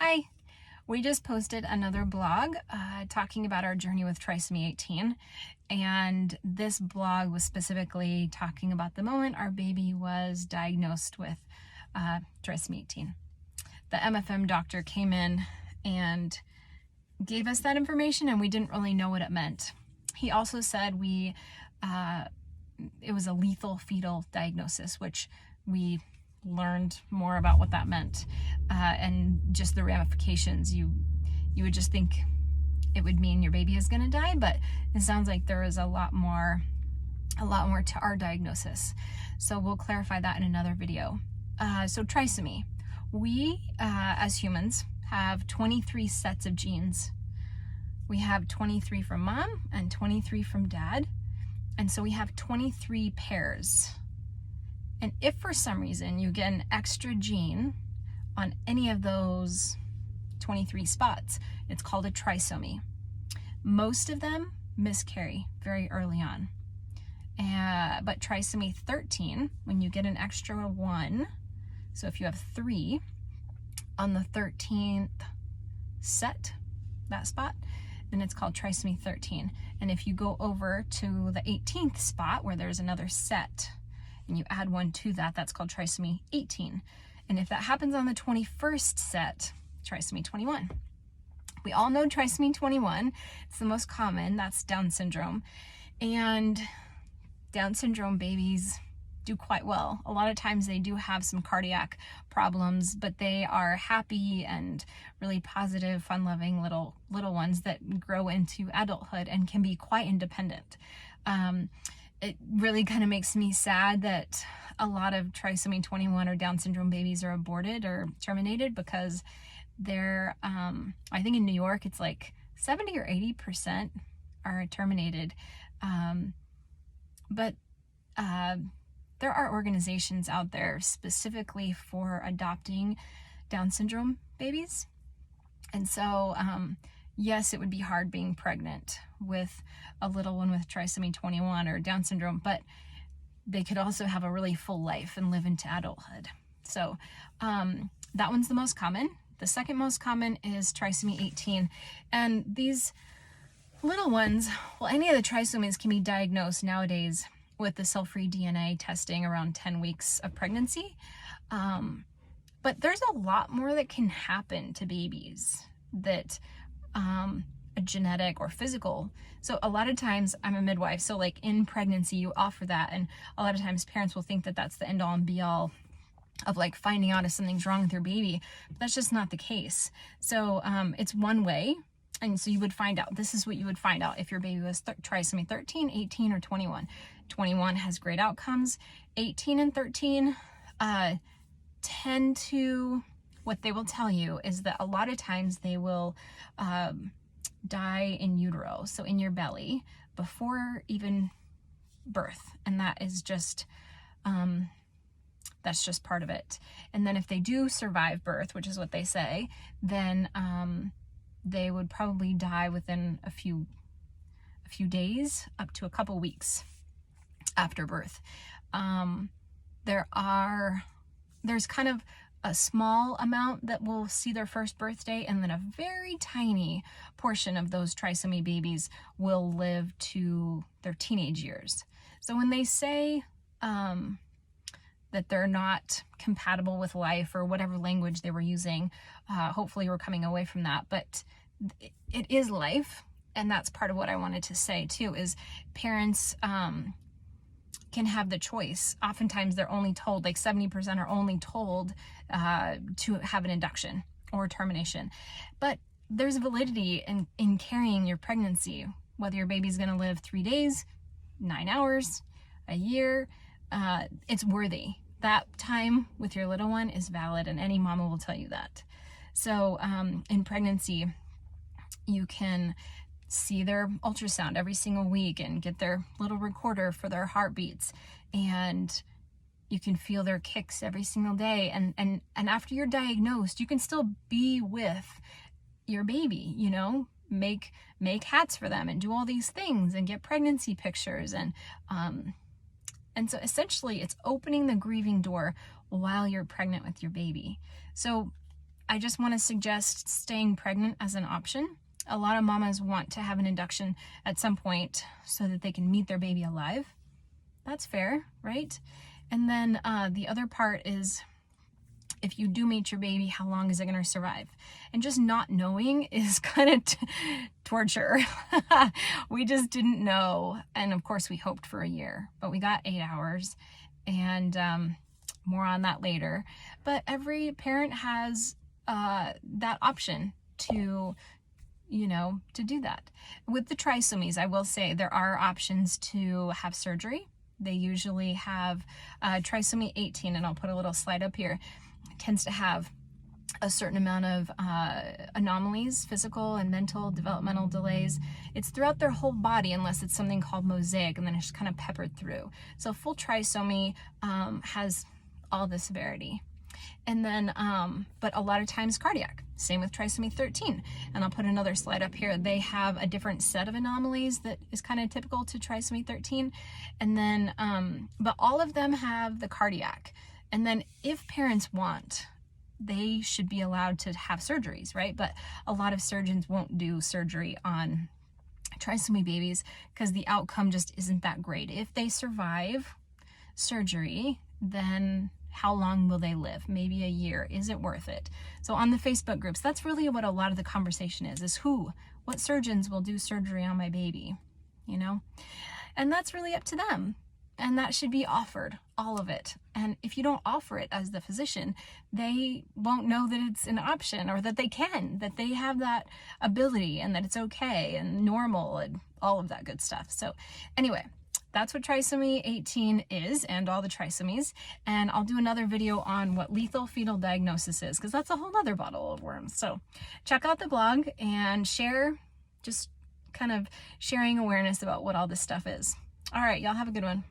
Hi, we just posted another blog talking about our journey with Trisomy 18, and this blog was specifically talking about the moment our baby was diagnosed with Trisomy 18. The MFM doctor came in and gave us that information, and we didn't really know what it meant. He also said it was a lethal fetal diagnosis, which we learned more about what that meant and just the ramifications. You would just think it would mean your baby is going to die, but it sounds like there is a lot more to our diagnosis. So we'll clarify that in another video. So trisomy, we as humans have 23 sets of genes. We have 23 from mom and 23 from dad, and so we have 23 pairs. And if for some reason you get an extra gene on any of those 23 spots, it's called a trisomy. Most of them miscarry very early on. But trisomy 13, when you get an extra one, so if you have 3 on the 13th set, that spot, then it's called trisomy 13. And if you go over to the 18th spot where there's another set, and you add one to that, that's called trisomy 18. And if that happens on the 21st set, trisomy 21. We all know trisomy 21. It's the most common. That's Down syndrome. And Down syndrome babies do quite well. A lot of times they do have some cardiac problems, but they are happy and really positive, fun-loving little ones that grow into adulthood and can be quite independent. It really kind of makes me sad that a lot of trisomy 21 or Down syndrome babies are aborted or terminated, because they're, I think in New York, it's like 70 or 80% are terminated. But there are organizations out there specifically for adopting Down syndrome babies. And so, yes, it would be hard being pregnant with a little one with trisomy 21 or Down syndrome, but they could also have a really full life and live into adulthood. So that one's the most common. The second most common is trisomy 18. And these little ones, well, any of the trisomies can be diagnosed nowadays with the cell-free DNA testing around 10 weeks of pregnancy. But there's a lot more that can happen to babies that a genetic or physical. So a lot of times, I'm a midwife, so like in pregnancy you offer that, and a lot of times parents will think that that's the end all and be all of like finding out if something's wrong with your baby, but that's just not the case. So it's one way, and so you would find out, this is what you would find out if your baby was trisomy 13, 18, or 21. 21 has great outcomes. 18 and 13 tend to, what they will tell you is that a lot of times they will die in utero, so in your belly, before even birth, and that is just that's just part of it. And then if they do survive birth, which is what they say, then they would probably die within a few days up to a couple weeks after birth. There's kind of a small amount that will see their first birthday, and then a very tiny portion of those trisomy babies will live to their teenage years. So when they say that they're not compatible with life, or whatever language they were using, hopefully we're coming away from that, but it is life. And that's part of what I wanted to say too, is parents can have the choice. Oftentimes they're only told, like 70% are only told to have an induction or termination. But there's validity in carrying your pregnancy, whether your baby's gonna live 3 days, 9 hours, a year, it's worthy. That time with your little one is valid, and any mama will tell you that. So in pregnancy, you can see their ultrasound every single week and get their little recorder for their heartbeats, and you can feel their kicks every single day, and after you're diagnosed, you can still be with your baby, you know, make hats for them and do all these things and get pregnancy pictures, and so essentially it's opening the grieving door while you're pregnant with your baby. So I just want to suggest staying pregnant as an option. A lot of mamas want to have an induction at some point so that they can meet their baby alive. That's fair, right? And then the other part is, if you do meet your baby, how long is it going to survive? And just not knowing is kind of torture. We just didn't know. And of course we hoped for a year, but we got 8 hours, and more on that later. But every parent has that option to, you know, to do that. With the trisomies, I will say there are options to have surgery. They usually have trisomy 18, and I'll put a little slide up here. It tends to have a certain amount of anomalies, physical and mental developmental delays. It's throughout their whole body unless it's something called mosaic, and then it's just kind of peppered through. So full trisomy has all the severity. And then, but a lot of times cardiac. Same with trisomy 13. And I'll put another slide up here. They have a different set of anomalies that is kind of typical to trisomy 13. And then, but all of them have the cardiac. And then if parents want, they should be allowed to have surgeries, right? But a lot of surgeons won't do surgery on trisomy babies because the outcome just isn't that great. If they survive surgery, then how long will they live? Maybe a year. Is it worth it? So on the Facebook groups, that's really what a lot of the conversation is what surgeons will do surgery on my baby, you know? And that's really up to them. And that should be offered, all of it. And if you don't offer it as the physician, they won't know that it's an option, or that they can, that they have that ability, and that it's okay and normal and all of that good stuff. So anyway, that's what trisomy 18 is, and all the trisomies. And I'll do another video on what lethal fetal diagnosis is, because that's a whole other bottle of worms. So check out the blog and share, just kind of sharing awareness about what all this stuff is. All right, y'all have a good one.